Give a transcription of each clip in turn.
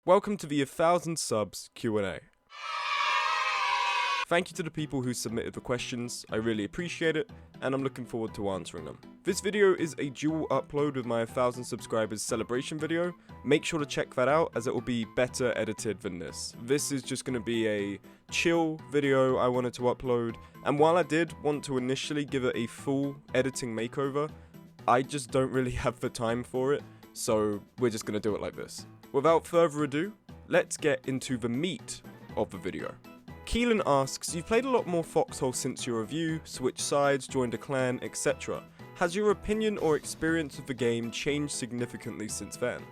Welcome to the 1000 subs Q&A. Thank you to the people who submitted the questions, I really appreciate it, and I'm looking forward to answering them. This video is a dual upload with my 1000 subscribers celebration video. Make sure to check that out as it will be better edited than this. This is just going to be a chill video I wanted to upload, and while I did want to initially give it a full editing makeover, I just don't really have the time for it, so we're just going to do it like this. Without further ado, let's get into the meat of the video. Keelan asks, you've played a lot more Foxhole since your review, switched sides, joined a clan, etc. Has your opinion or experience of the game changed significantly since then?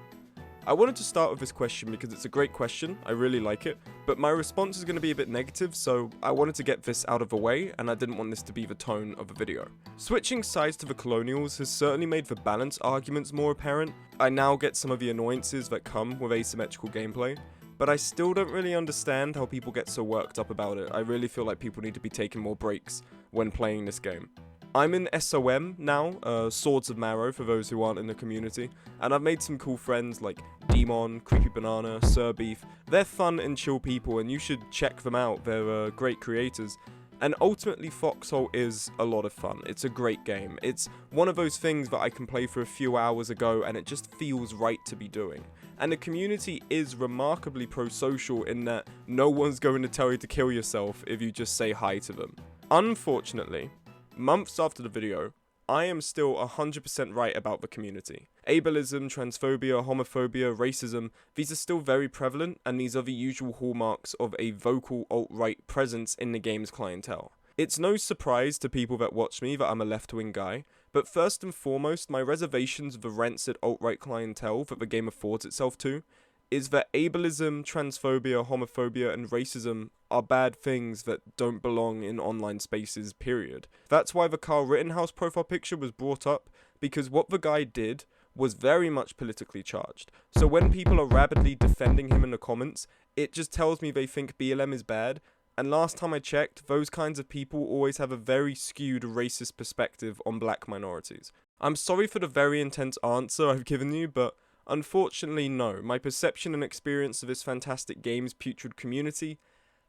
I wanted to start with this question because it's a great question, I really like it, but my response is going to be a bit negative, so I wanted to get this out of the way, and I didn't want this to be the tone of the video. Switching sides to the Colonials has certainly made the balance arguments more apparent. I now get some of the annoyances that come with asymmetrical gameplay, but I still don't really understand how people get so worked up about it. I really feel like people need to be taking more breaks when playing this game. I'm in SOM now, Swords of Marrow for those who aren't in the community, and I've made some cool friends like Demon, Creepy Banana, Sir Beef. They're fun and chill people and you should check them out, they're great creators. And ultimately Foxhole is a lot of fun, it's a great game. It's one of those things that I can play for a few hours ago and it just feels right to be doing. And the community is remarkably pro-social in that no one's going to tell you to kill yourself if you just say hi to them. Unfortunately, months after the video, I am still 100% right about the community. Ableism, transphobia, homophobia, racism, these are still very prevalent, and these are the usual hallmarks of a vocal alt-right presence in the game's clientele. It's no surprise to people that watch me that I'm a left-wing guy, but first and foremost, my reservations of the rancid alt-right clientele that the game affords itself to is that ableism, transphobia, homophobia, and racism are bad things that don't belong in online spaces, period. That's why the Carl Rittenhouse profile picture was brought up, because what the guy did was very much politically charged. So when people are rabidly defending him in the comments, it just tells me they think BLM is bad, and last time I checked, those kinds of people always have a very skewed racist perspective on black minorities. I'm sorry for the very intense answer I've given you, but unfortunately, no. My perception and experience of this fantastic game's putrid community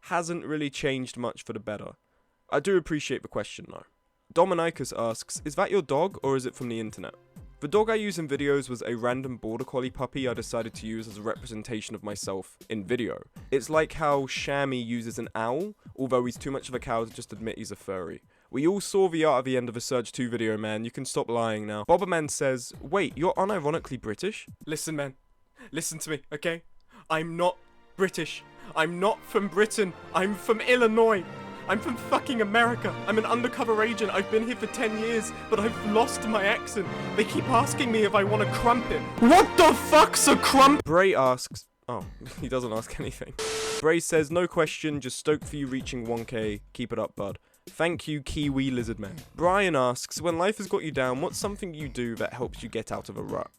hasn't really changed much for the better. I do appreciate the question though. Dominicus asks, is that your dog or is it from the internet? The dog I use in videos was a random border collie puppy I decided to use as a representation of myself in video. It's like how Shammy uses an owl, although he's too much of a cow to just admit he's a furry. We all saw the art at the end of the Surge 2 video, man. You can stop lying now. Bobberman says, wait, you're unironically British? Listen, man. Listen to me, okay? I'm not British. I'm not from Britain. I'm from Illinois. I'm from fucking America. I'm an undercover agent. I've been here for 10 years, but I've lost my accent. They keep asking me if I want a crumpet. What the fuck's a crumpet? Bray asks... Oh, he doesn't ask anything. Bray says, no question, just stoked for you reaching 1k. Keep it up, bud. Thank you, Kiwi Lizardman. Brian asks, when life has got you down, what's something you do that helps you get out of a rut?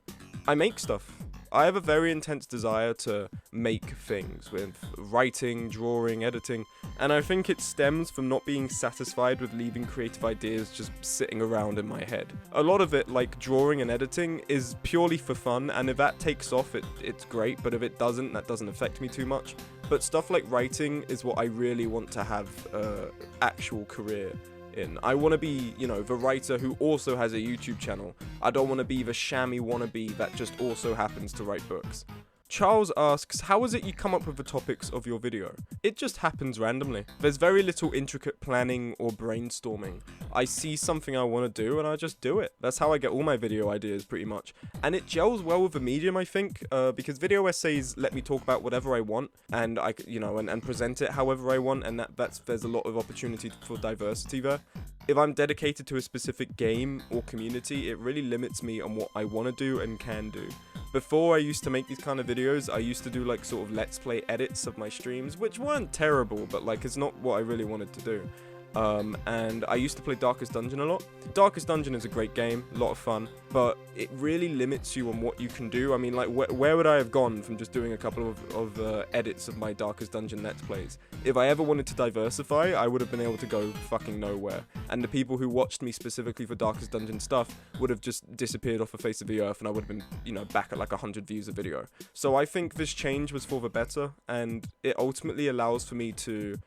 I make stuff. I have a very intense desire to make things with writing, drawing, editing, and I think it stems from not being satisfied with leaving creative ideas just sitting around in my head. A lot of it, like drawing and editing, is purely for fun, and if that takes off, it's great, but if it doesn't, that doesn't affect me too much. But stuff like writing is what I really want to have an actual career in. I want to be, you know, the writer who also has a YouTube channel. I don't want to be the shammy wannabe that just also happens to write books. Charles asks, how is it you come up with the topics of your video? It just happens randomly. There's very little intricate planning or brainstorming. I see something I want to do and I just do it. That's how I get all my video ideas pretty much. And it gels well with the medium, I think, because video essays let me talk about whatever I want and I, you know, and present it however I want, and there's a lot of opportunity for diversity there. If I'm dedicated to a specific game or community, it really limits me on what I want to do and can do. Before I used to make these kind of videos, I used to do like sort of let's play edits of my streams, which weren't terrible, but like it's not what I really wanted to do. and I used to play Darkest Dungeon a lot. Darkest Dungeon is a great game, a lot of fun, but it really limits you on what you can do. I mean, like, where would I have gone from just doing a couple of edits of my Darkest Dungeon Let's Plays? If I ever wanted to diversify, I would have been able to go fucking nowhere, and the people who watched me specifically for Darkest Dungeon stuff would have just disappeared off the face of the earth, and I would have been, you know, back at like 100 views a video. So I think this change was for the better, and it ultimately allows for me to,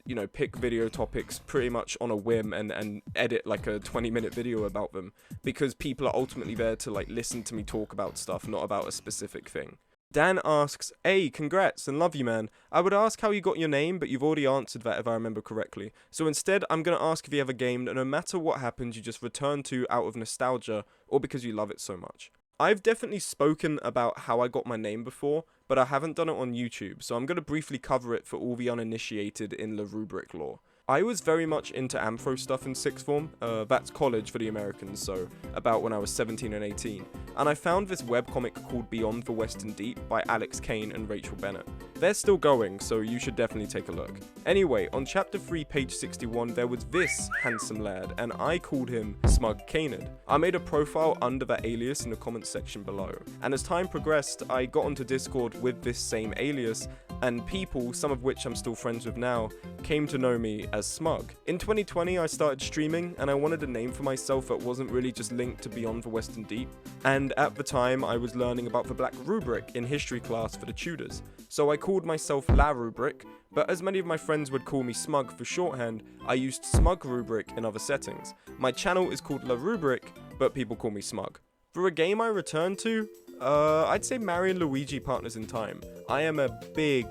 you know, pick video topics pretty much on a whim and edit like a 20-minute video about them, because people are ultimately there to like listen to me talk about stuff, not about a specific thing. Dan asks, "Hey, congrats and love you, man. I would ask how you got your name, but you've already answered that if I remember correctly. So instead, I'm going to ask if you have a game that no matter what happens, you just return to out of nostalgia or because you love it so much." I've definitely spoken about how I got my name before, but I haven't done it on YouTube, so I'm going to briefly cover it for all the uninitiated in the rubric lore. I was very much into Amphro stuff in sixth form, that's college for the Americans, so about when I was 17 and 18, and I found this webcomic called Beyond the Western Deep by Alex Kane and Rachel Bennett. They're still going, so you should definitely take a look. Anyway, on chapter 3, page 61, there was this handsome lad, and I called him Smug Canid. I made a profile under that alias in the comments section below, and as time progressed, I got onto Discord with this same alias, and people, some of which I'm still friends with now, came to know me as Smug. In 2020, I started streaming, and I wanted a name for myself that wasn't really just linked to Beyond the Western Deep, and at the time, I was learning about the Black Rubric in history class for the tutors, so I called myself La Rubric, but as many of my friends would call me Smug for shorthand, I used Smug Rubric in other settings. My channel is called La Rubric, but people call me Smug. For a game I return to, I'd say Mario and Luigi Partners in Time. I am a big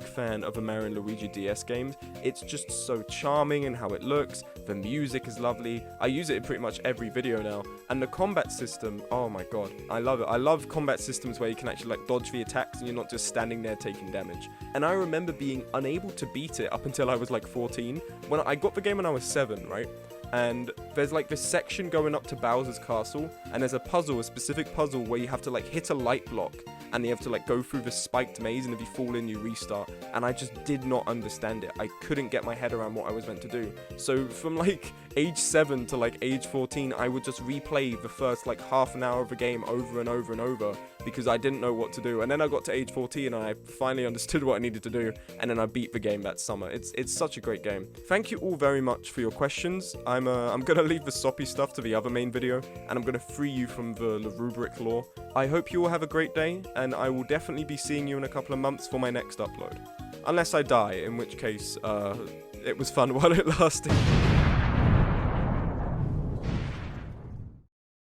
fan of the Mario and Luigi DS games. It's just so charming in how it looks, the music is lovely, I use it in pretty much every video now, and the combat system, oh my god, I love it. I love combat systems where you can actually like dodge the attacks and you're not just standing there taking damage. And I remember being unable to beat it up until I was like 14, when I got the game when I was 7, right? And there's like this section going up to Bowser's castle, and there's a puzzle, a specific puzzle where you have to like hit a light block, and you have to like go through the spiked maze, and if you fall in you restart, and I just did not understand it. I couldn't get my head around what I was meant to do. So from like age 7 to like age 14, I would just replay the first like half an hour of the game over and over and over, because I didn't know what to do. And then I got to age 14 and I finally understood what I needed to do, and then I beat the game that summer. It's such a great game. Thank you all very much for your questions. I'm gonna leave the soppy stuff to the other main video, and I'm gonna free you from the rubric lore. I hope you all have a great day, and I will definitely be seeing you in a couple of months for my next upload. Unless I die, in which case, it was fun while it lasted.